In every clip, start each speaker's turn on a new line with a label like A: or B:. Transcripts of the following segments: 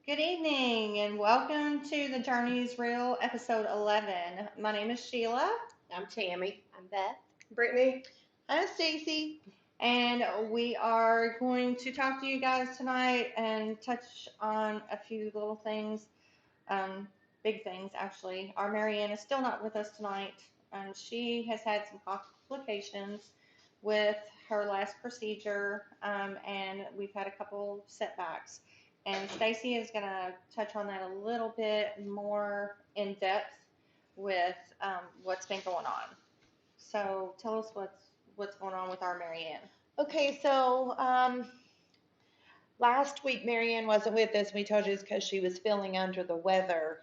A: Good evening and welcome to the Journey's Real episode 11. My name is Sheila.
B: I'm Tammy.
C: I'm Beth.
B: Brittany.
C: I'm Stacy.
A: And we are going to talk to you guys tonight and touch on a few little things, um, big things actually. Our Marianne is still not with us tonight. She has had some complications with her last procedure, and we've had a couple setbacks. And Stacy is going to touch on that a little bit more in depth with what's been going on. So tell us what's going on with our Marianne.
C: Okay, so last week Marianne wasn't with us. We told you it's because she was feeling under the weather.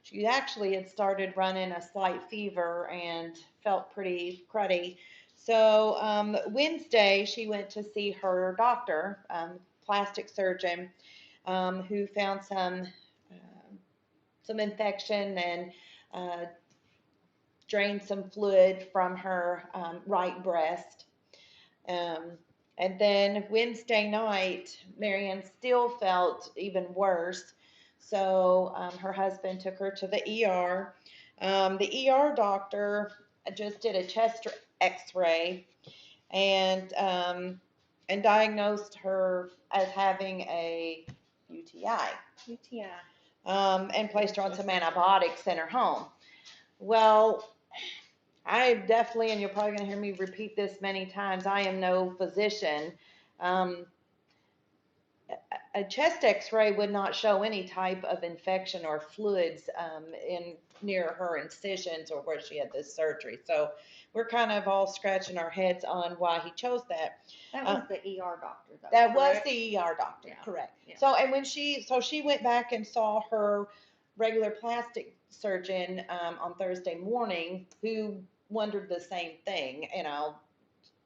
C: She actually had started running a slight fever and felt pretty cruddy. So Wednesday she went to see her doctor, plastic surgeon, who found some infection and uh, drained some fluid from her right breast. Um, and then Wednesday night, Marianne still felt even worse. So her husband took her to the ER. The ER doctor just did a chest X-ray and diagnosed her as having a UTI.
A: UTI.
C: And placed her on some antibiotics, sent her home. Well, I definitely, and you're probably going to hear me repeat this many times, I am no physician. Um, a chest x-ray would not show any type of infection or fluids in near her incisions or where she had this surgery. So we're kind of all scratching our heads on why he chose that.
A: That was the ER doctor, though.
C: That was
A: correct?
C: the ER doctor,
A: Yeah.
C: correct.
A: Yeah.
C: So and when she went back and saw her regular plastic surgeon on Thursday morning, who wondered the same thing.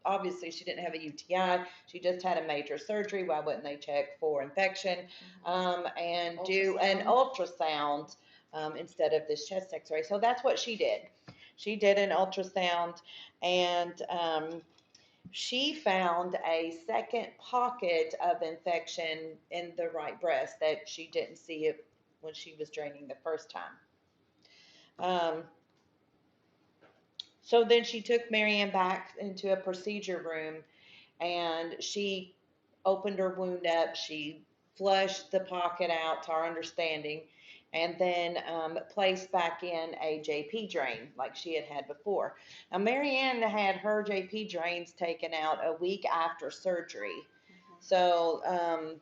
C: Obviously she didn't have a UTI. She just had a major surgery. Why wouldn't they check for infection and do an ultrasound instead of this chest X-ray? So that's what she did. She did an ultrasound and she found a second pocket of infection in the right breast that she didn't see it when she was draining the first time. So then she took Marianne back into a procedure room and she opened her wound up. She flushed the pocket out to our understanding and then placed back in a JP drain like she had had before. Now, Marianne had her JP drains taken out a week after surgery. So,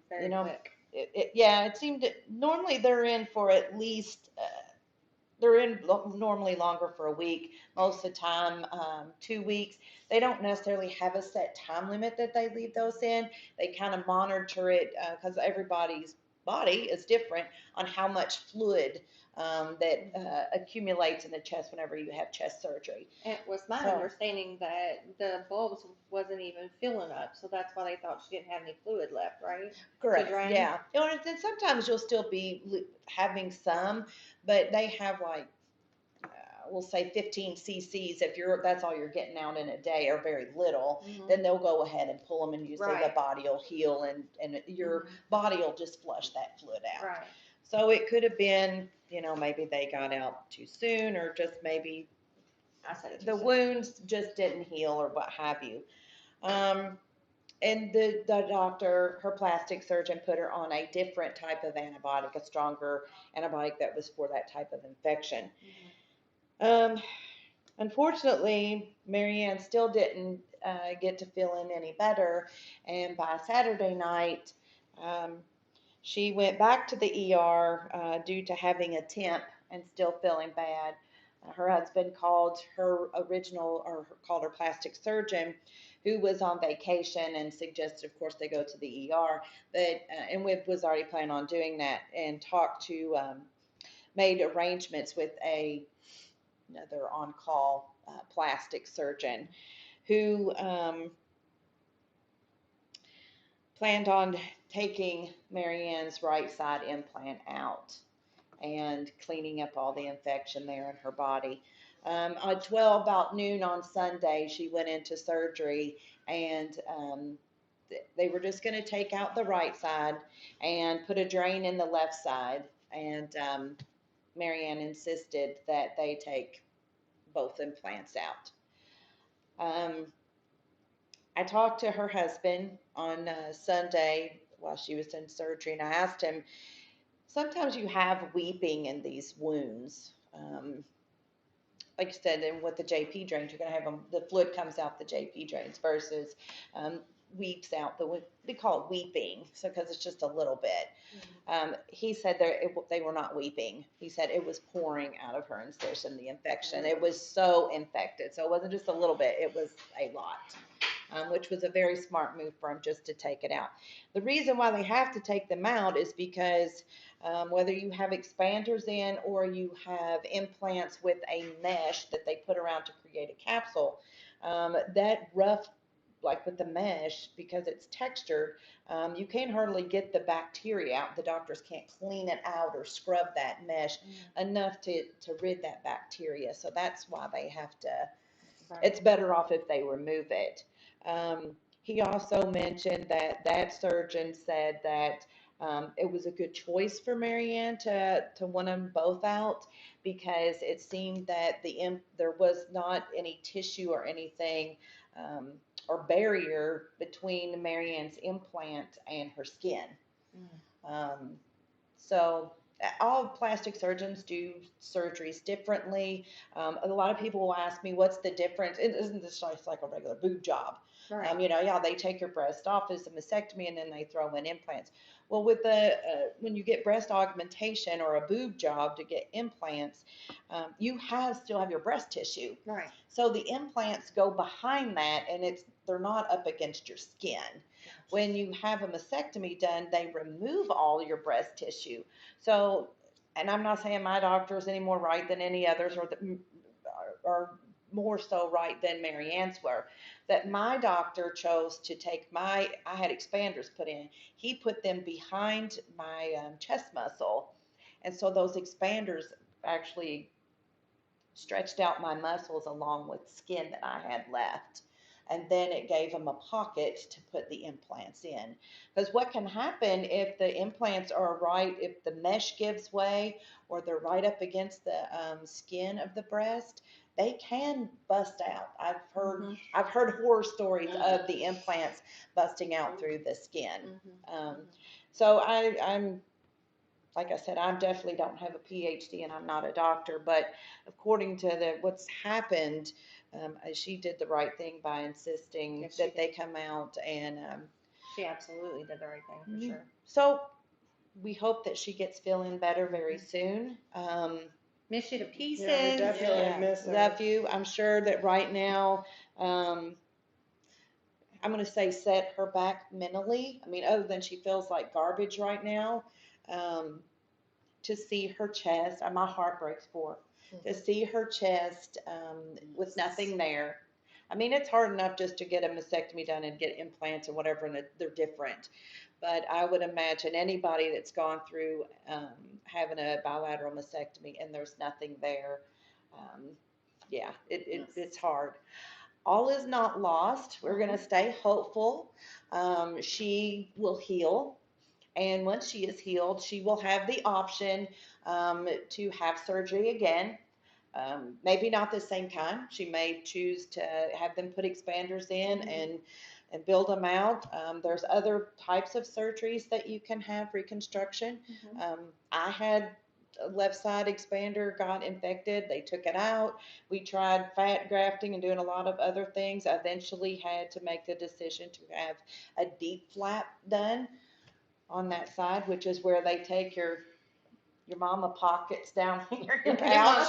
A: Very quick.
C: it seemed normally they're in for at least they're in normally longer for a week, most of the time 2 weeks. They don't necessarily have a set time limit that they leave those in. They kind of monitor it because everybody's body is different on how much fluid that accumulates in the chest whenever you have chest surgery.
A: It was my understanding that the bulbs wasn't even filling up, so that's why they thought she didn't have any fluid left, right?
C: Correct. Yeah. And sometimes you'll still be having some, but they have like we'll say 15 cc's if that's all you're getting out in a day or very little, then they'll go ahead and pull them and usually the body will heal and your body will just flush that fluid out.
A: Right.
C: So it could have been, maybe they got out too soon or just maybe the wounds just didn't heal or what have you. And the doctor, her plastic surgeon, put her on a different type of antibiotic, a stronger antibiotic that was for that type of infection. Unfortunately, Marianne still didn't get to feeling any better, and by Saturday night, she went back to the ER due to having a temp and still feeling bad. Her husband called called her plastic surgeon, who was on vacation, and suggested, of course, they go to the ER. But and we was already planning on doing that, and made arrangements with another on-call plastic surgeon who planned on taking Marianne's right side implant out and cleaning up all the infection there in her body. At about noon on Sunday, she went into surgery, and They were just going to take out the right side and put a drain in the left side. And Marianne insisted that they take both implants out. I talked to her husband on Sunday while she was in surgery, and I asked him, sometimes you have weeping in these wounds. Like you said, and with the JP drains, you're going to have them, the fluid comes out the JP drains versus weeps out they call it weeping, so because it's just a little bit. He said they were not weeping. He said it was pouring out of her incision, the infection. It was so infected. So it wasn't just a little bit, it was a lot, which was a very smart move for him just to take it out. The reason why they have to take them out is because whether you have expanders in or you have implants with a mesh that they put around to create a capsule, that rough, like with the mesh, because it's textured, you can't hardly get the bacteria out. The doctors can't clean it out or scrub that mesh enough to rid that bacteria. So that's why they have to, it's better off if they remove it. He also mentioned that surgeon said that it was a good choice for Marianne to want them both out, because it seemed that there was not any tissue or anything or barrier between Marianne's implant and her skin. So all plastic surgeons do surgeries differently. A lot of people will ask me, what's the difference? Isn't this just like a regular boob job?
A: Right.
C: They take your breast off as a mastectomy and then they throw in implants. Well, with when you get breast augmentation or a boob job to get implants, you still have your breast tissue.
A: Right.
C: So the implants go behind that, and they're not up against your skin. When you have a mastectomy done, they remove all your breast tissue. So, and I'm not saying my doctor is any more right than any others, or more so right than Marianne's were, that my doctor chose to take I had expanders put in. He put them behind my chest muscle. And so those expanders actually stretched out my muscles along with skin that I had left. And then it gave them a pocket to put the implants in. Because what can happen if the implants are if the mesh gives way or they're right up against the skin of the breast, they can bust out. I've heard horror stories of the implants busting out through the skin. So I'm like I said, I definitely don't have a PhD and I'm not a doctor, but according to what's happened, she did the right thing by insisting that they come out, and
A: she absolutely did the right thing, for sure.
C: So we hope that she gets feeling better very soon.
A: Miss you to pieces.
B: Yeah, we definitely miss her.
C: Love you. I'm sure that right now, I'm going to say set her back mentally. I mean, other than she feels like garbage right now, to see her chest, my heart breaks for her. To see her chest with nothing there. I mean, it's hard enough just to get a mastectomy done and get implants or whatever, and they're different. But I would imagine anybody that's gone through having a bilateral mastectomy and there's nothing there, it's hard. All is not lost. We're going to stay hopeful. She will heal. And once she is healed, she will have the option to have surgery again. Maybe not the same kind. She may choose to have them put expanders in and build them out. There's other types of surgeries that you can have, reconstruction. I had a left side expander got infected. They took it out. We tried fat grafting and doing a lot of other things. I eventually had to make the decision to have a deep flap done on that side, which is where they take your mama pockets down here, your pouch.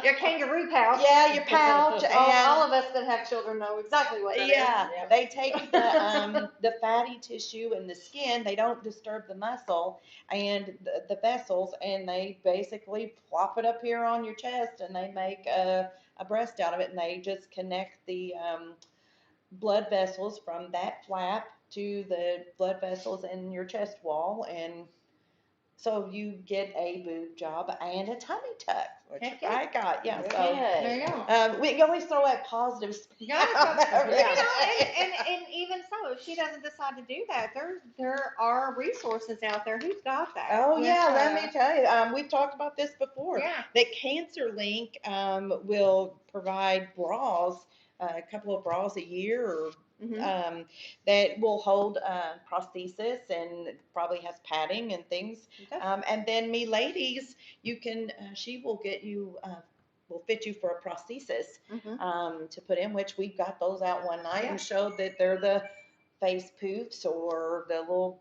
A: Your kangaroo pouch.
C: Yeah, your pouch. And
A: all of us that have children know exactly what that is.
B: Yep.
C: They take the fatty tissue and the skin. They don't disturb the muscle and the vessels, and they basically plop it up here on your chest, and they make a breast out of it, and they just connect the blood vessels from that flap to the blood vessels in your chest wall, and So you get a boob job and a tummy tuck, which
A: Heck yeah.
C: I got. Yeah.
B: Good.
C: So
A: There you go.
C: we can always throw out positive spin.
A: You gotta
C: on
A: you know,
C: everything.
A: and even so, if she doesn't decide to do that, there are resources out there who's got that.
C: Oh
A: with,
C: yeah, let me tell you. We've talked about this before.
A: Yeah.
C: That CancerLink will provide bras, a couple of bras a year, or
A: Mm-hmm.
C: that will hold prosthesis and probably has padding and things. And then me ladies, you can. She will get you. Will fit you for a prosthesis
A: Mm-hmm.
C: to put in, which we got those out one night
A: Yeah.
C: and showed that they're the face poofs or the little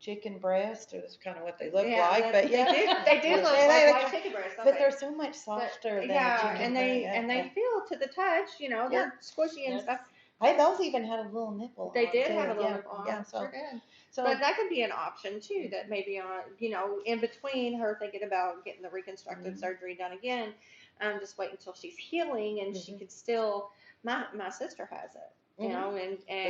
C: chicken breast is kind of what they look
A: Yeah,
C: like, but yeah,
A: they do look
C: Yeah,
A: like
C: they-
A: white chicken breasts, don't
C: but
A: they?
C: they're so much softer than a
A: Yeah,
C: chicken
A: and
C: breast.
A: they feel to the touch, they're squishy and
C: Yes.
A: stuff.
C: Hey, those even had a little nipple.
A: They
C: on
A: did
C: too.
A: have a little
C: Yeah,
A: nipple on.
C: yeah.
A: Sure did.
C: So
A: But that could be an option too. That maybe on, in between her thinking about getting the reconstructive surgery done again, just wait until she's healing and she could still. My sister has it. And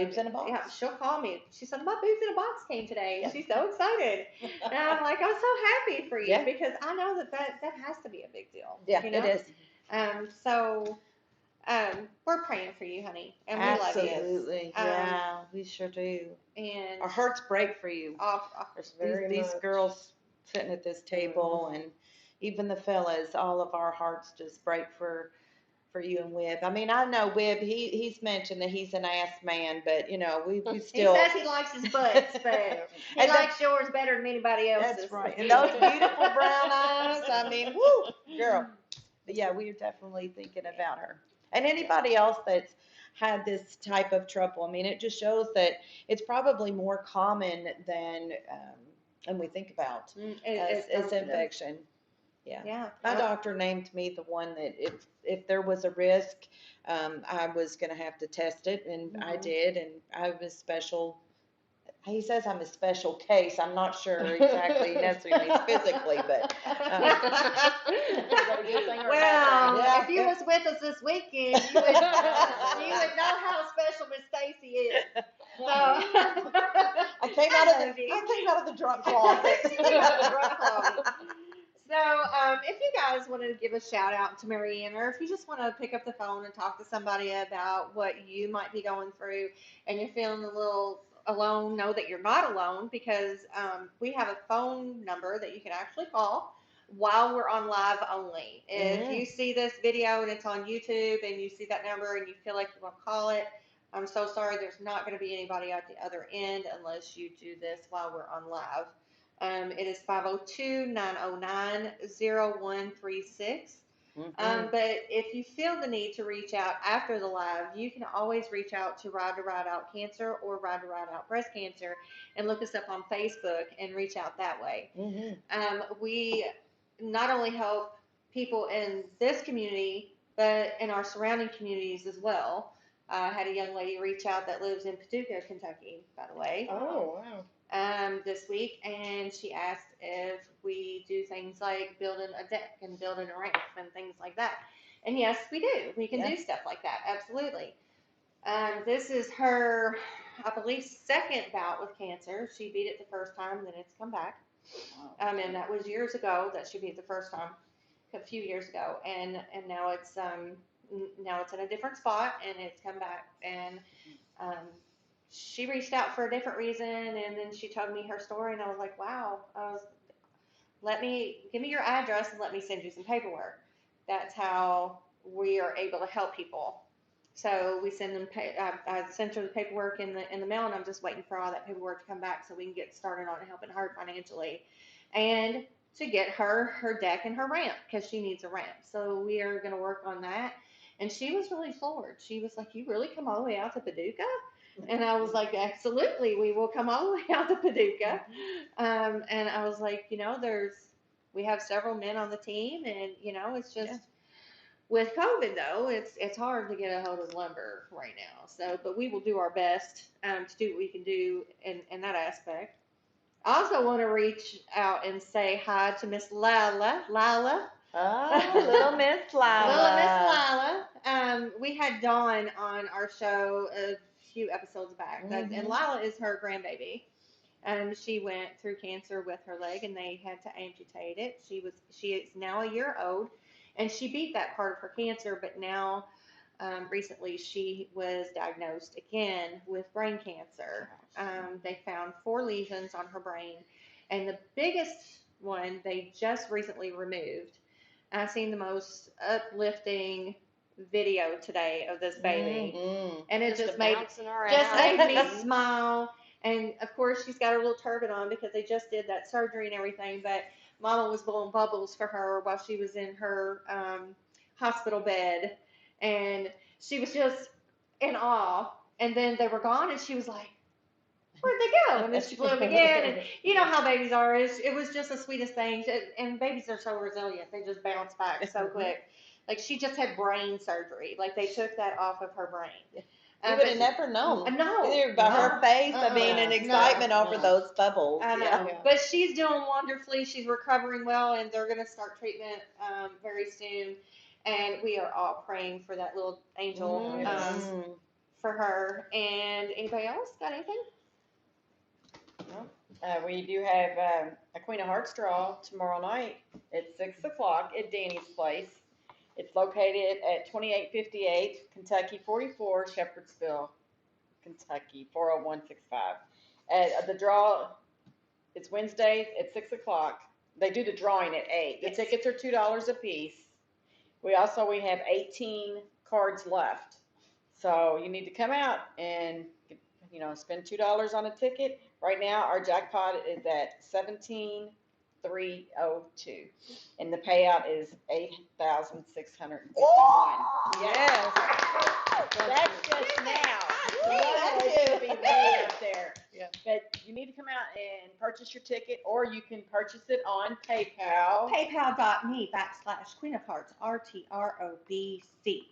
C: boobs in a box.
A: yeah, she'll call me. She said, my boobs in a box came today. And
C: Yeah.
A: she's so excited. And I'm like, I'm so happy for you
C: Yeah.
A: because I know that has to be a big deal.
C: Yeah, it is.
A: So we're praying for you, honey. And we love you.
C: Absolutely. Yeah, we sure do.
A: And
C: Our hearts break for you. These girls sitting at this table, and even the fellas, all of our hearts just break for you and Wib. I mean, I know Wib. He's mentioned that he's an ass man, but we still.
A: He says he likes his butts, but he likes yours better than anybody else's.
C: That's right. And those beautiful brown eyes. I mean, woo, girl. But yeah, we are definitely thinking about her. And anybody else that's had this type of trouble. I mean, it just shows that it's probably more common than we think about as infection. Yeah. My doctor named me the one that if there was a risk, I was going to have to test it, and I did, and I was special. He says I'm a special case. I'm not sure exactly necessarily means physically, but.
A: If you was with us this weekend, you would know how special Miss Stacy is. So
C: I came out of the drunk closet.
A: So, if you guys want to give a shout out to Marianne, or if you just want to pick up the phone and talk to somebody about what you might be going through and you're feeling a little alone, know that you're not alone because we have a phone number that you can actually call while we're on live only. If you see this video and it's on YouTube and you see that number and you feel like you want to call it, I'm so sorry, there's not going to be anybody at the other end unless you do this while we're on live. It is 502-909-0136. But if you feel the need to reach out after the live, you can always reach out to Ride to Ride Out Cancer or Ride to Ride Out Breast Cancer and look us up on Facebook and reach out that way. We not only help people in this community, but in our surrounding communities as well. I had a young lady reach out that lives in Paducah, Kentucky, by the way.
B: Oh, wow.
A: This week, and she asked if we do things like building a deck and building a ramp and things like that. And yes, we do. We can do stuff like that. Absolutely. This is her, I believe, second bout with cancer. She beat it the first time, then it's come back. And that was years ago that she beat it the first time, a few years ago, and now it's in a different spot and it's come back. And she reached out for a different reason, and then she told me her story, and I was like, wow. Give me your address and let me send you some paperwork. That's how we are able to help people. So we send them. I sent her the paperwork in the mail, and I'm just waiting for all that paperwork to come back so we can get started on helping her financially, and to get her deck and her ramp because she needs a ramp. So we are going to work on that. And she was really floored. She was like, "You really come all the way out to Paducah?" And I was like, absolutely, we will come all the way out to Paducah. And I was like, we have several men on the team, and it's just with COVID though, it's hard to get a hold of lumber right now. So, but we will do our best to do what we can do in that aspect. I also want to reach out and say hi to Miss Lila.
C: Oh, little Miss Lila.
A: Little Miss Lila. We had Dawn on our show a few episodes back, and Lila is her grandbaby. She went through cancer with her leg, and they had to amputate it. She is now a year old, and she beat that part of her cancer. But now, recently, she was diagnosed again with brain cancer. They found 4 lesions on her brain, and the biggest one they just recently removed. I've seen the most uplifting video today of this baby,
C: Mhm.
A: and it just made
B: around.
A: me smile. And of course, she's got her little turban on because they just did that surgery and everything. But Mama was blowing bubbles for her while she was in her hospital bed, and she was just in awe. And then they were gone, and she was like, "Where'd they go?" And then she blew them again. And you know how babies are. It was just the sweetest thing. And babies are so resilient; they just bounce back so quick. Like she just had brain surgery. Like they took that off of her brain.
C: You would have never known.
A: No.
C: Either by her face, I mean, and excitement over those bubbles.
A: I know.
C: Yeah.
A: But she's doing wonderfully. She's recovering well, and they're going to start treatment very soon. And we are all praying for that little angel for her. And anybody else got anything?
D: We do have a Queen of Hearts draw tomorrow night at 6 o'clock at Danny's Place. It's located at 2858 Kentucky 44, Shepherdsville, Kentucky 40165. The draw, it's Wednesday at 6 o'clock. They do the drawing at 8. The tickets are $2 a piece. We have 18 cards left. So you need to come out and, spend $2 on a ticket. Right now, our jackpot is at 17,302, and the payout is 8,661.
C: Yes.
D: That's just now.
C: Thank
D: It's gonna be way up there.
C: Yeah.
D: But you need to come out and purchase your ticket, or you can purchase it on PayPal.
A: PayPal.me/Queen of Hearts RTROBC.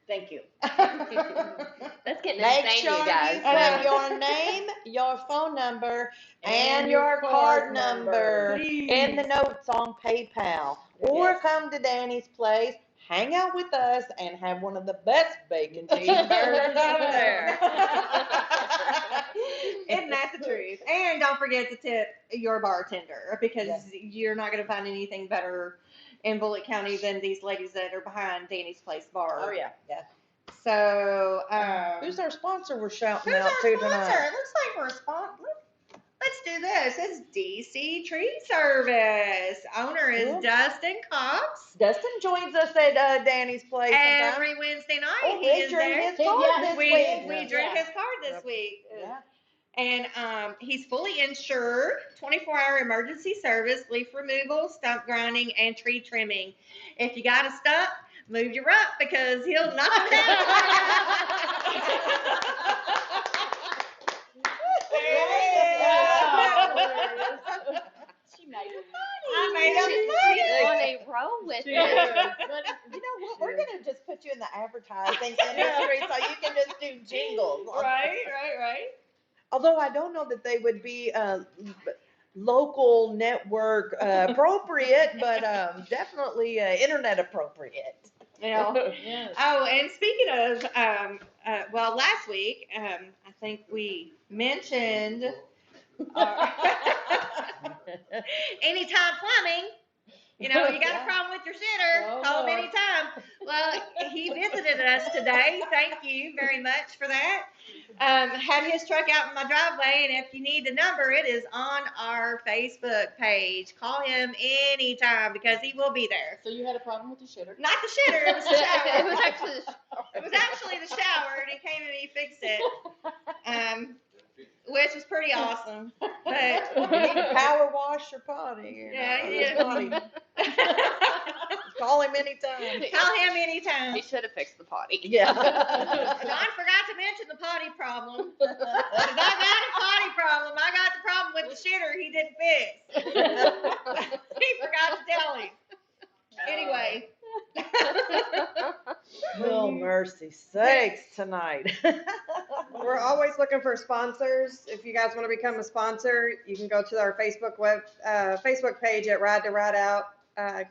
D: Thank you.
B: That's getting
C: Make
B: insane,
C: sure
B: you guys.
C: you put your name, your phone number, and your card number in the notes on PayPal. Or
D: Yes.
C: come to Danny's Place, hang out with us, and have one of the best bacon cheeseburgers over there.
A: Isn't that the truth? And don't forget to tip your bartender, because
C: Yes.
A: you're not going to find anything better in Bullitt County than these ladies that are behind Danny's Place Bar.
D: Oh, yeah.
A: So,
C: Who's our sponsor we're shouting
A: who's
C: out
A: our
C: to
A: sponsor?
C: tonight?
A: It looks like we're a sponsor. Let's do this. It's DC Tree Service. Owner is
C: Cool.
A: Dustin Cox.
C: Dustin joins us at Danny's Place sometimes.
A: Every Wednesday night,
C: Oh,
A: he
C: we
A: is
C: drew
A: there.
C: his card this
A: We
C: week.
A: drew his card this
C: Yep.
A: week.
C: Yeah.
A: And he's fully insured, 24-hour emergency service, leaf removal, stump grinding, and tree trimming. If you got a stump, move your up because he'll knock it down.
B: She made it.
A: I made him
B: She's on a roll with
C: You
B: it.
C: know what? We're gonna just put you in the advertising industry so you can just do jingles.
A: Right.
C: Although I don't know that they would be local network appropriate, but definitely internet appropriate.
A: You know.
C: Yes.
A: Oh, and speaking of, well, last week, I think we mentioned Anytime Plumbing. You know, you got a problem with your shitter, call him anytime. Well, he visited us today. Thank you very much for that. Had his truck out in my driveway, and if you need the number, it is on our Facebook page. Call him anytime because he will be there.
D: So you had a problem with the shitter?
A: Not the shitter, it was the shower.
B: It was actually the
A: It was actually the shower, and he came and he fixed it, which was pretty awesome. But
C: You need to power wash your potty.
A: Yeah,
C: your
A: yeah.
C: potty. Call him anytime.
A: call him anytime.
B: He should have fixed the potty.
C: Yeah.
A: John forgot to mention the potty problem. 'Cause I got a potty problem. I got the problem with the shitter he didn't fix. He forgot to tell him. Anyway.
C: Oh, mercy sakes tonight.
E: We're always looking for sponsors. If you guys want to become a sponsor, you can go to our Facebook page at Ride to Ride Out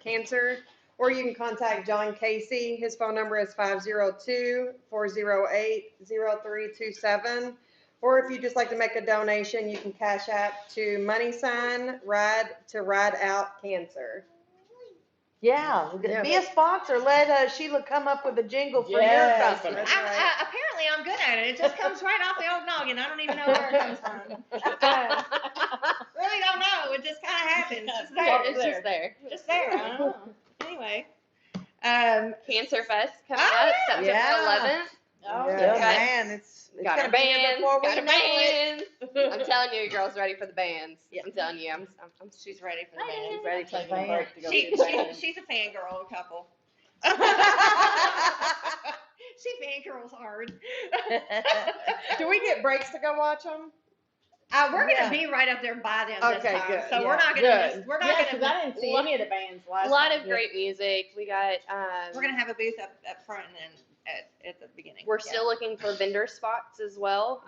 E: Cancer, or you can contact John Casey. His phone number is 502-408-0327, Or if you just like to make a donation, you can cash app to Ride Out Cancer.
C: Yeah,
E: Yeah.
C: be a sponsor. Let Sheila come up with a jingle for your
D: Yes,
C: company.
D: that's
A: I'm,
D: right.
A: apparently, I'm good at it. It just comes right off the old noggin. I don't even know where it comes from. Really don't know. It just kind of happens. It's there.
B: It's just there.
A: Just there. I don't know. Anyway.
B: Cancer Fest coming
A: Oh,
B: up
A: yeah.
B: September
C: Yeah.
B: 11th.
D: Oh,
E: Yeah.
C: Yeah,
B: Got-
C: man, it's
B: Got our
C: gonna be here
B: bands.
C: before we
B: Got our
C: know it.
B: bands. I'm telling you, girls ready for the bands.
C: Yeah.
B: I'm telling you, I'm
A: She's ready for the band.
D: She's ready to take a
C: Band.
D: break to go
A: She,
D: see the band.
A: she's a fangirl couple. She fangirls hard.
E: Do we get breaks to go watch them?
A: We're
C: Yeah.
A: gonna be right up there by them this
E: Okay,
A: time,
E: good,
A: so we're
E: yeah,
A: not gonna
E: good.
A: miss. We're not
D: Yeah,
A: gonna.
D: because I didn't see any of the bands last
B: a lot
D: time.
B: of great music. We got.
A: We're gonna have a booth up front and then at the beginning.
B: We're still looking for vendor spots as well.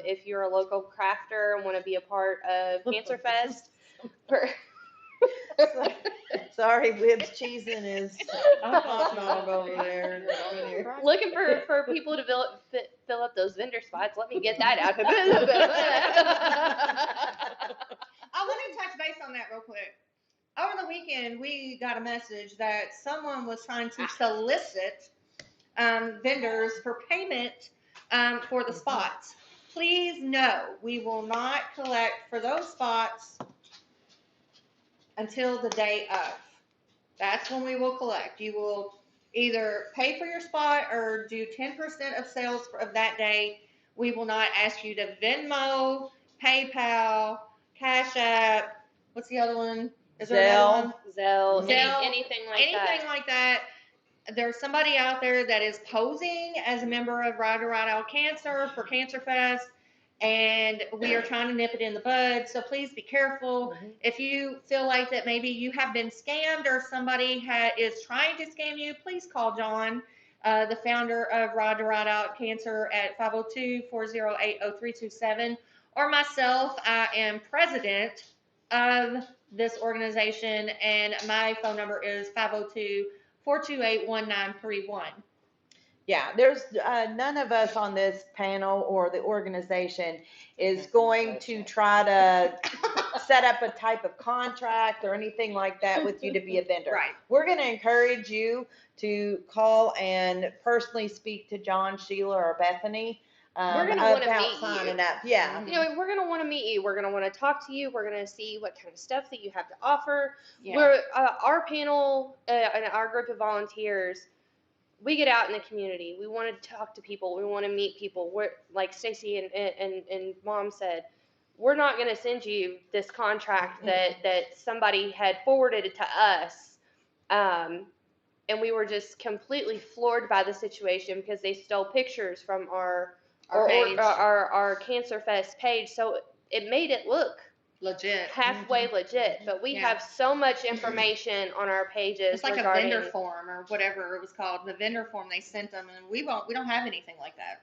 B: If you're a local crafter and want to be a part of Cancer Fest, we're-
C: Sorry, Wibbs cheesing is popping off over there.
B: looking for people to fill up those vendor spots. Let me get that out.
A: Oh, let me touch base on that real quick. Over the weekend, we got a message that someone was trying to solicit vendors for payment for the spots. Please know, we will not collect for those spots until the day of. That's when we will collect. You will either pay for your spot or do 10% of sales of that day. We will not ask you to Venmo, PayPal, Cash App. What's the other one? Is there another one?
B: Zelle,
A: Zelle,
B: anything like
A: Anything
B: that.
A: like that. There's somebody out there that is posing as a member of Ride to Ride Out Cancer for Cancer Fest, and we are trying to nip it in the bud. So please be careful. If you feel like that maybe you have been scammed or somebody is trying to scam you, please call John, the founder of Ride to Ride Out Cancer, at 502-408-0327, or myself. I am president of this organization, and my phone number is 502-428-1931.
C: Yeah, there's none of us on this panel or the organization is going to try to set up a type of contract or anything like that with you to be a vendor.
A: Right.
C: We're going to encourage you to call and personally speak to John, Sheila, or Bethany
B: We're gonna wanna
C: about
B: meet you.
C: signing up. Yeah.
B: You know, we're gonna want to meet you. We're gonna want to talk to you. We're gonna see what kind of stuff that you have to offer.
A: Yeah.
B: We're our panel and our group of volunteers. We get out in the community. We want to talk to people. We want to meet people. We're like Stacy and Mom said, we're not going to send you this contract that somebody had forwarded to us. And we were just completely floored by the situation because they stole pictures from our
A: page.
B: our Cancer Fest page. So it made it look
A: Legit.
B: halfway legit, but we
A: Yeah.
B: have so much information on our pages
A: It's like
B: regarding
A: a vendor form or whatever it was called. The vendor form they sent them, and we don't have anything like that.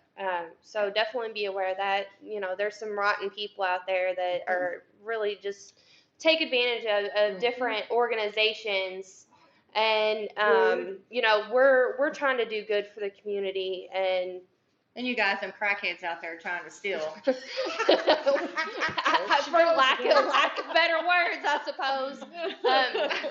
B: So definitely be aware of that. You know, there's some rotten people out there that are really just take advantage of different organizations. And, you know, we're trying to do good for the community and
A: And you got some crackheads out there trying to steal.
B: for lack of better words, I suppose.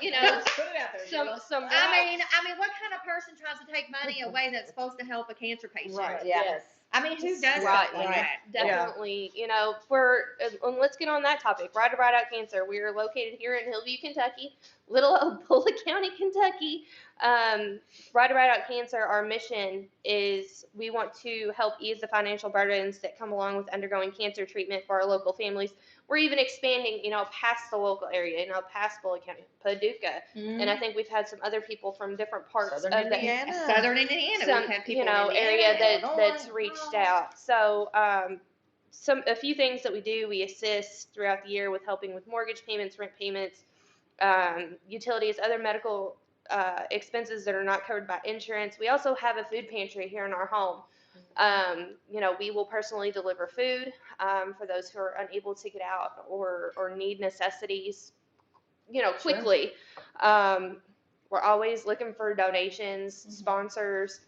B: You know,
D: Put it out there.
B: some
A: I mean, what kind of person tries to take money away that's supposed to help a cancer patient?
E: Right.
C: Yeah.
D: Yes.
A: I mean, who does
B: Right,
A: stuff like
C: right.
A: that?
B: Definitely, you know, and let's get on that topic. Ride to Ride Out Cancer. We are located here in Hillview, Kentucky, little old Bullitt County, Kentucky. Ride to Ride Out Cancer, our mission is we want to help ease the financial burdens that come along with undergoing cancer treatment for our local families. We're even expanding, you know, past the local area, you know, past Bullitt County, Paducah. And I think we've had some other people from different parts
C: Southern
B: of the
C: Indiana.
A: Southern Indiana.
B: some
A: We've had people
B: you know
A: in Indiana,
B: area
A: Illinois,
B: that's reached out. So a few things that we do, we assist throughout the year with helping with mortgage payments, rent payments, utilities, other medical expenses that are not covered by insurance. We also have a food pantry here in our home. You know, we will personally deliver food for those who are unable to get out or need necessities, you know, quickly. We're always looking for donations, sponsors.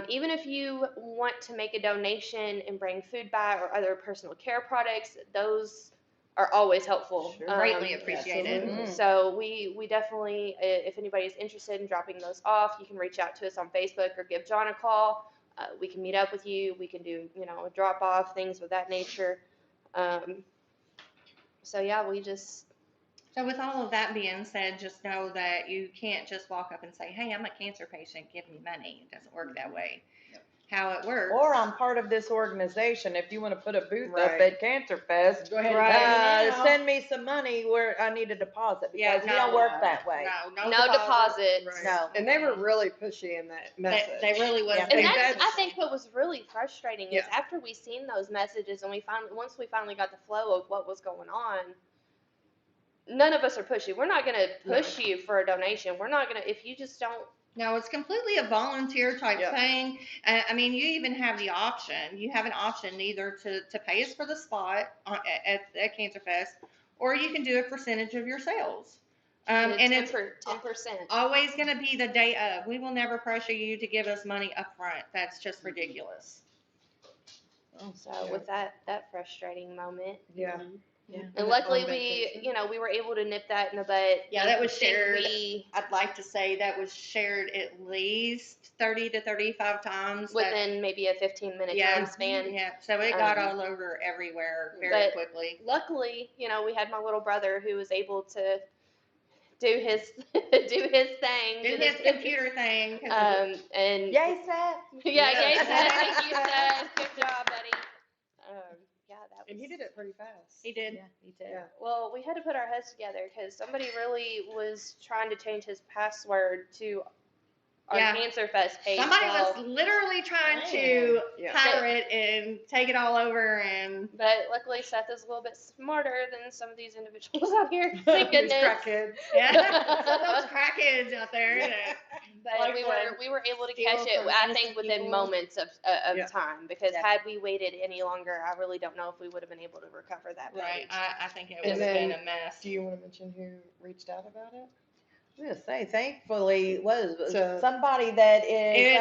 B: Even if you want to make a donation and bring food back or other personal care products, those are always helpful.
C: Sure.
A: Greatly appreciated.
C: absolutely.
B: So we definitely, if anybody's interested in dropping those off, you can reach out to us on Facebook or give John a call. We can meet up with you. We can do, a drop off, things of that nature. So yeah, we just,
A: So with all of that being said, just know that you can't just walk up and say, hey, I'm a cancer patient, give me money. It doesn't work that way.
D: Yep.
A: How it works.
C: Or I'm part of this organization. If you want to put a booth up
E: Right.
C: at Cancer Fest,
D: Go ahead and
A: Right.
D: pay me now.
C: send me some money where I need a deposit because
A: Yeah,
C: we
A: no,
C: don't work that way.
B: no deposits.
E: Right.
C: No.
E: And they were really pushy in that message.
A: They really was.
C: Yeah.
B: And
E: think
B: that's,
E: that's-
B: I think, what was really frustrating is
E: Yeah.
B: after we seen those messages and once we finally got the flow of what was going on, none of us are pushy. We're not gonna push you for a donation. We're not gonna, if you just don't.
A: No, it's completely a volunteer type
E: Yep.
A: thing. I mean, you even have the option. You have an option either to pay us for the spot at Cancer Fest, or you can do a percentage of your sales. And it's
B: 10%.
A: always going to be the day of. We will never pressure you to give us money up front. That's just ridiculous.
B: So
E: Yeah.
B: with that frustrating moment.
E: Yeah.
C: Yeah.
B: And luckily
E: On
B: we,
E: vacation.
B: we were able to nip that in the bud.
A: Yeah, that was
B: I think
A: shared.
B: we,
A: I'd like to say that was shared at least 30 to 35 times.
B: within maybe a 15-minute
A: Yeah.
B: time span.
A: Yeah, so it got
B: Um,
A: all over everywhere very
B: but-
A: quickly.
B: Luckily, we had my little brother who was able to do his do his thing.
A: Do his computer thing. 'Cause
B: And
C: Yay, Seth.
B: yeah,
E: Yeah.
B: Seth, thank you, Seth. Good job, buddy. Yeah, that was.
E: And he did it pretty fast.
A: he did.
C: Yeah, me too.
E: Yeah.
B: Well, we had to put our heads together because somebody really was trying to change his password to our
A: Yeah.
B: Cancer Fest page.
A: Somebody
B: well,
A: was literally trying to
E: Yeah.
A: pirate and take it all over and
B: But luckily, Seth is a little bit smarter than some of these individuals out here. Thank
E: These
B: goodness.
E: crackheads.
A: yeah, those crackheads out there. That,
B: But
A: Like
B: we were able to
A: steal
B: catch it.
A: from
B: I
A: innocent
B: think within
A: people.
B: moments of
E: Yeah.
B: time, because
C: Yeah.
B: had we waited any longer, I really don't know if we would have been able to recover that page.
A: right. I think it
E: And
A: would have been
E: then-
A: a mess.
E: Do you want to mention who reached out about it?
C: I was gonna say, thankfully, was
E: So-
C: somebody that is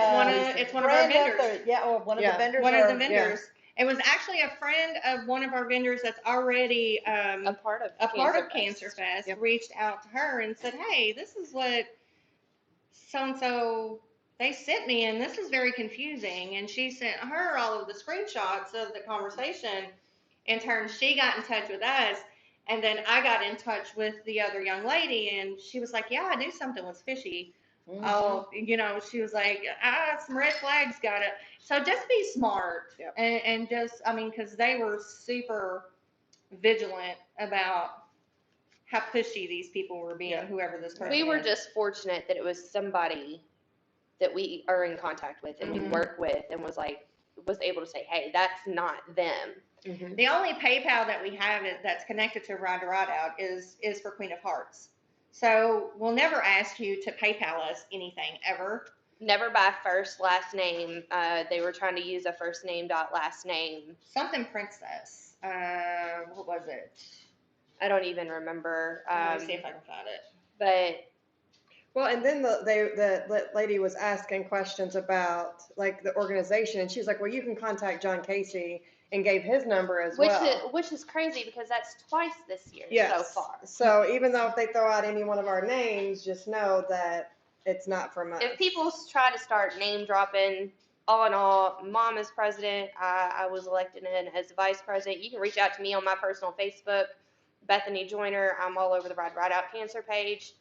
A: It's one of our
C: friend
A: vendors.
C: or one of
E: Yeah.
C: the vendors.
A: One of the
C: or-
A: vendors. It was actually a friend of one of our vendors that's already
B: A part of
A: Cancer Fest
E: Yep.
A: reached out to her and said, hey, this is what so-and-so they sent me, and this is very confusing. And she sent her all of the screenshots of the conversation. In turn, she got in touch with us, and then I got in touch with the other young lady, and she was like, yeah, I knew something was fishy.
C: Mhm.
A: Oh, she was like, some red flags got it. So just be smart.
E: Yep.
A: And just, because they were super vigilant about how pushy these people were being,
E: Yeah.
A: whoever this person
B: We were
A: is.
B: just fortunate that it was somebody that we are in contact with and we
A: Mhm.
B: work with, and was able to say, hey, that's not them.
E: Mm-hmm.
A: The only PayPal that we have that's connected to Ride to Ride Out is for Queen of Hearts. So we'll never ask you to PayPal us anything ever.
B: Never by first, last name. They were trying to use a first name dot last name.
A: Something Princess. What was it?
B: I don't even remember.
A: Let me see if I can find it.
B: But
E: Well, and then the lady was asking questions about like the organization, and she was like, "Well, you can contact John Casey," and gave his number as well.
B: which is crazy because that's twice this year
E: Yes.
B: so far.
E: So even though if they throw out any one of our names, just know that it's not from us.
B: If people try to start name dropping, all in all, Mom is president. I was elected in as vice president. You can reach out to me on my personal Facebook, Bethany Joyner. I'm all over the Ride Out Cancer page.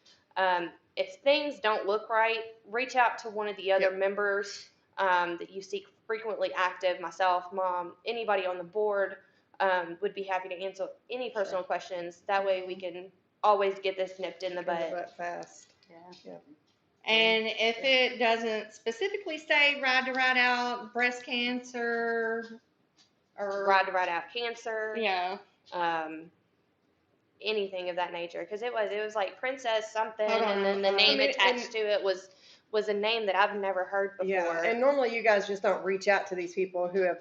B: If things don't look right, reach out to one of the other
E: Yep.
B: members that you see frequently active, myself, Mom, anybody on the board would be happy to answer any personal questions. That way we can always get this nipped in the bud.
E: But fast.
B: Yeah.
A: And if it doesn't specifically say Ride to Ride Out, breast cancer, or
B: Ride Out Cancer.
A: yeah,
B: Anything of that nature, because it was like Princess something,
A: Hold on,
B: and then the name
E: I mean,
B: attached to it was a name that I've never heard before.
E: Yeah, and normally you guys just don't reach out to these people who have,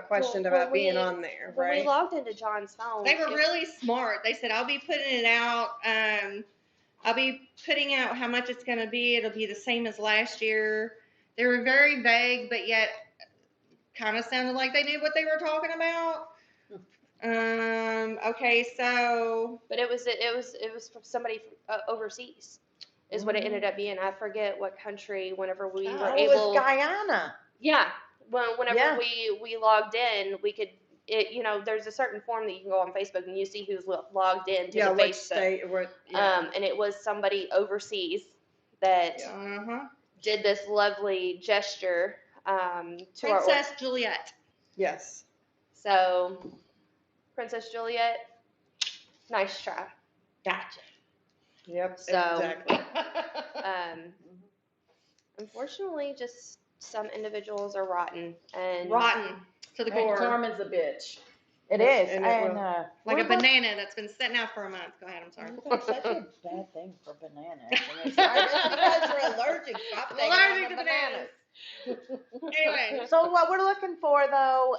E: questioned
B: Well,
E: about
B: when
E: being
B: we-
E: on there,
B: When we
E: right?
B: logged into John's phone,
A: they were really smart. They said, "I'll be putting it out. I'll be putting out how much it's going to be. It'll be the same as last year." They were very vague, but yet kind of sounded like they knew what they were talking about. Okay, so
B: But it was from somebody from, overseas, is what it ended up being. I forget what country. Whenever we were
C: Oh, it
B: able,
C: was Guyana.
B: yeah, whenever
C: Yeah.
B: we logged in, we could. There's a certain form that you can go on Facebook and you see who's logged in to
E: Yeah,
B: the
E: which
B: Facebook.
E: state, what, yeah.
B: And it was somebody overseas that did this lovely gesture to our
A: Princess Juliet.
E: Yes.
B: So, Princess Juliet, nice try.
C: Gotcha.
E: Yep,
B: So-
E: exactly.
B: Unfortunately, just some individuals are rotten and
A: Rotten to the
D: And
A: core.
D: Carmen's a bitch.
C: It is.
E: And
C: And,
E: it will.
A: Like
C: we're
A: a banana that's been sitting out for a month. Go ahead, I'm sorry.
C: That's such a bad thing for bananas. And it's right, that's because you're allergic. Stop
A: I'm
C: taking
A: allergic
C: on
A: to
C: the
A: bananas. Anyway.
C: So what we're looking for though,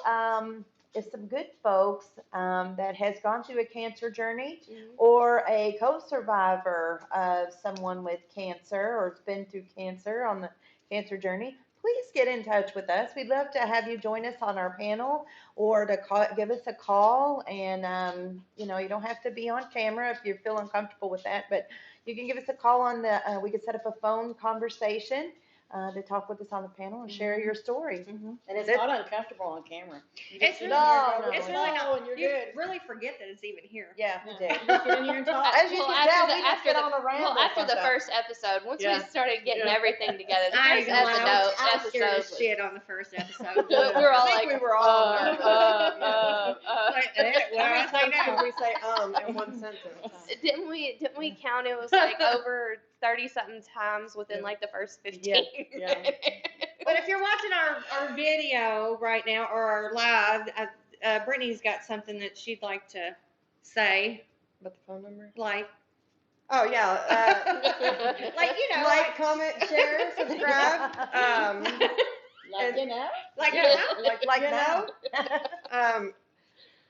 C: is some good folks, that has gone through a cancer journey or a co-survivor of someone with cancer or has been through cancer on the cancer journey. Please get in touch with us. We'd love to have you join us on our panel or to give us a call. And, you don't have to be on camera if you feel uncomfortable with that, but you can give us a call we could set up a phone conversation to talk with us on the panel and share your story.
D: And it's not uncomfortable on camera. You
A: It's
D: just sit
A: really-
D: there,
C: no,
A: It's
C: no.
A: really not.
D: and you're
A: You
D: good.
A: really forget that it's even here.
C: Yeah, we
D: Yeah.
C: did.
D: You just get in here and talk.
C: As you
B: Well,
C: can
B: after
C: tell,
B: the-
C: we just
B: after
C: get
B: the-
C: on a ramble.
B: Well, after the
C: sometimes.
B: first episode, once
E: Yeah.
B: we started getting
E: Yeah.
B: everything together, the
A: I
B: first
A: ain't gonna lie, I was
B: episode
A: scared as
B: was-
A: shit on the first episode.
B: we were all
E: I
B: like,
E: think we were all nervous.
A: Like, what
E: How
A: I
E: many
A: say
E: times
A: now?
E: did we say in one sentence?
B: Didn't we count? It was like over 30 something times within like the first 15.
E: Yeah.
A: But if you're watching our video right now or our live, Brittany's got something that she'd like to say.
E: But the phone number?
A: Like,
E: Oh, yeah.
A: like,
E: comment, share, subscribe.
D: Like, you know?
A: like,
E: Yeah.
C: Like
E: you
C: now?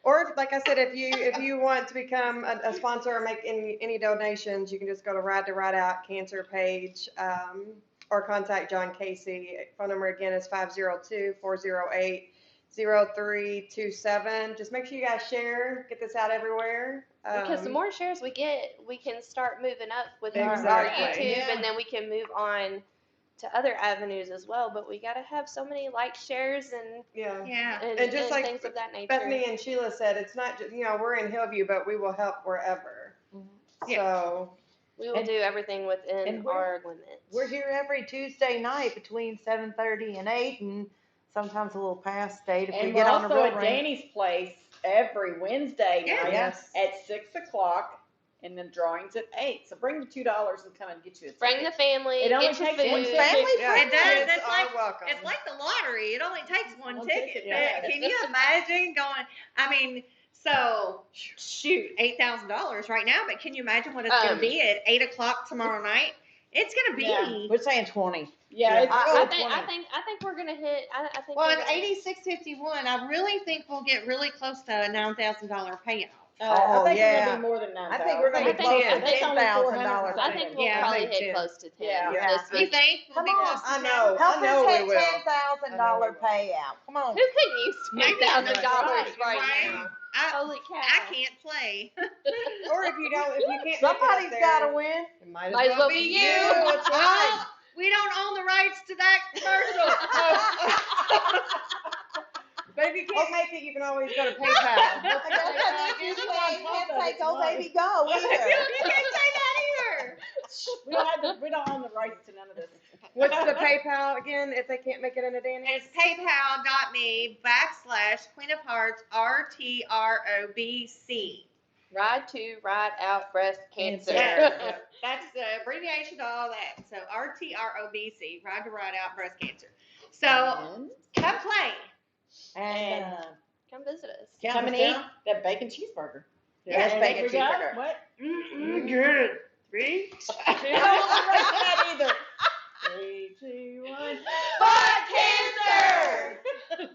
E: Or like I said, if you want to become a sponsor or make any donations, you can just go to Ride to Ride Out Cancer page, or contact John Casey. Phone number again is 502-408-0327. Just make sure you guys share, get this out everywhere.
B: Because the more shares we get, we can start moving up with
E: Exactly.
B: our YouTube,
C: Yeah.
B: and then we can move on to other avenues as well. But we got to have so many likes, shares, and
E: Yeah.
A: yeah.
E: And just like
B: things of that nature.
E: Bethany and Sheila said, it's not just, we're in Hillview, but we will help wherever.
A: Yeah.
E: So,
B: We will
C: And-
B: do everything within
C: and we're-
B: our limits.
C: We're here every Tuesday night between 7:30 and 8, and sometimes a little past 8 if we
D: And
C: get
D: we're
C: on a
D: also
C: real
D: at
C: rain.
D: Danny's place every Wednesday
A: Yeah.
D: night
C: Yes.
D: at 6 o'clock, and then drawings at 8. So bring the $2 and come and get you a
B: Bring the
D: ticket.
B: family,
D: It only
B: get your
D: takes one
B: food.
D: ticket.
C: Family
E: yeah,
A: It does.
E: kids
A: It's
E: are
A: like-
E: welcome.
A: It's like the lottery. It only takes one ticket.
D: yeah.
A: Can you imagine going? I mean, so shoot, $8,000 right now. But can you imagine what it's going to be at 8 o'clock tomorrow night? It's going to be.
D: Yeah.
C: We're saying 20.
D: Yeah, it's
B: I
D: really
B: think
D: 20.
B: we're gonna hit. I think.
A: Well,
B: we're
A: it's
B: gonna-
A: 86.51. I really think we'll get really close to a $9,000 payout.
D: I
C: Oh,
D: think
C: yeah.
D: it's gonna be more than 9,000.
C: I think we're gonna
B: I
C: be
B: think-
C: close
B: I
C: to
B: think
D: only
C: $10,000.
B: I think we'll
A: Yeah, I
B: probably
E: think
B: hit
E: too.
B: close to 10
D: Yeah.
C: Yeah.
B: this
A: You
B: week.
A: think we'll be
C: Come on,
A: close to
E: I
A: 10?
E: know.
C: Help
E: I know
C: us
E: we
C: hit
E: will.
C: $10,000 payout. Come on.
B: Who couldn't use $10,000 right
A: Right.
B: now?
A: I
B: Holy cow!
A: I can't play.
E: Or if you can't make it up
C: Somebody's
E: there,
C: got to win.
E: it might
B: Might as well be you.
E: That's right.
A: We don't own the rights to that commercial.
E: But if you can't make it, you can always go to PayPal.
C: You can't take Oh Baby Go either.
A: You can't say that either.
D: We don't own the rights to none of this.
E: What's the PayPal again if they can't make it into Danny's?
A: It's paypal.me/Queen of Hearts RTROBC.
B: Ride to ride out breast cancer.
A: Yeah. That's the abbreviation to all that. So RTROBC, Ride to Ride Out Breast Cancer. So
D: And
A: come play.
C: And
B: Come visit us.
D: come and eat that bacon cheeseburger.
C: Yes,
D: And
C: bacon
D: there we go.
C: cheeseburger.
D: What?
A: Good. 3.